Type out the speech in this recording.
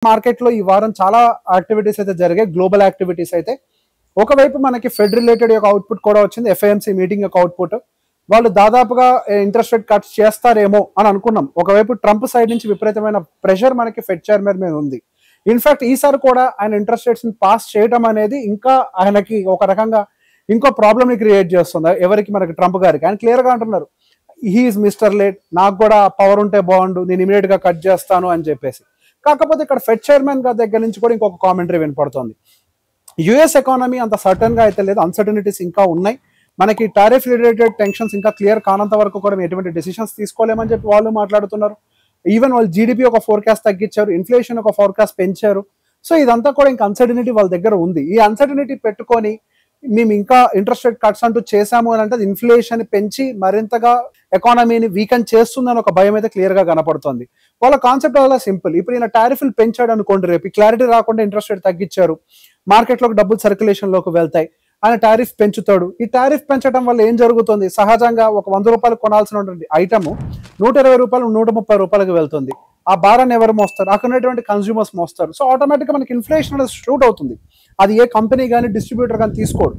Market లో ఈ వారం చాలా యాక్టివిటీస్ అయితే జరిగాయి, గ్లోబల్ యాక్టివిటీస్ అయితే. ఒకవైపు మనకి ఫెడ్ రిలేటెడ్ యొక్క అవుట్పుట్ కూడా వచ్చింది, ఎఫ్ఐఎంసీ మీటింగ్ యొక్క అవుట్పుట్. వాళ్ళు దాదాపుగా ఇంట్రెస్ట్ రేట్ కట్ చేస్తారేమో అని అనుకున్నాం. ఒకవైపు ట్రంప్ సైడ్ నుంచి విపరీతమైన ప్రెషర్ మనకి ఫెడ్ చైర్మన్ మీద ఉంది. ఇన్ఫాక్ట్ ఈసారి కూడా ఆయన ఇంట్రెస్ట్ రేట్స్ ని పాస్ చేయడం అనేది ఇంకా ఆయనకి ఒక రకంగా ఇంకో ప్రాబ్లమ్ ని క్రియేట్ చేస్తుంది. ఎవరికి? మనకి ట్రంప్ గారికి. ఆయన క్లియర్ గా అంటున్నారు, హీఈస్ మిస్టర్ లేట్, నాకు కూడా పవర్ ఉంటే బాగుండు, నేను ఇమీడియట్ గా కట్ చేస్తాను అని చెప్పేసి. కాకపోతే ఇక్కడ ఫెడ్ చైర్మన్ గారి దగ్గర నుంచి కూడా ఇంకొక కామెంటరీ వినపడుతుంది. యుఎస్ ఎకానమీ అంత సర్టన్ గా అయితే లేదు, అన్సర్టనిటీస్ ఇంకా ఉన్నాయి. మనకి టారిఫ్ రిలేటెడ్ టెన్షన్స్ ఇంకా క్లియర్ కానంత వరకు కూడా ఎటువంటి డెసిషన్స్ తీసుకోలేమని చెప్పి వాళ్ళు మాట్లాడుతున్నారు. ఈవెన్ వాళ్ళు జీడిపి ఒక ఫోర్కాస్ట్ తగ్గించారు, ఇన్ఫ్లేషన్ ఒక ఫోర్కాస్ట్ పెంచారు. సో ఇదంతా కూడా ఇంకా అన్సర్టనిటీ వాళ్ళ దగ్గర ఉంది. ఈ అన్సర్టనిటీ పెట్టుకొని మేము ఇంకా ఇంట్రెస్ట్ రేట్ కట్స్ అంటూ చేశాము అని అంటే ఇన్ఫ్లేషన్ పెంచి మరింతగా ఎకానమీని వీకెన్ చేస్తుందని ఒక భయం అయితే క్లియర్ గా కనపడుతుంది. వాళ్ళ కాన్సెప్ట్ అలా సింపుల్. ఇప్పుడు ఈయన టారిఫ్లు పెంచాడు అనుకోండి, రేపు క్లారిటీ రాకుండా ఇంట్రెస్ట్ రేట్ తగ్గించారు, మార్కెట్లోకి డబ్బులు సర్క్యులేషన్ లోకి వెళ్తాయి, ఆయన టారిఫ్ పెంచుతాడు. ఈ టారిఫ్ పెంచడం వల్ల ఏం జరుగుతుంది? సహజంగా ఒక 100 రూపాయలు కొనాల్సినటువంటి ఐటమ్ 120 రూపాయలు 130 రూపాయలకు వెళ్తుంది. ఆ భారాన్ని ఎవరు మోస్తారు? అక్కడ ఉన్నటువంటి కన్స్యూమర్స్ మోస్తారు. సో ఆటోమేటిక్గా మనకి ఇన్ఫ్లేషన్ అనేది షూట్ అవుతుంది. అది ఏ కంపెనీ కానీ డిస్ట్రిబ్యూటర్ కానీ తీసుకోడు.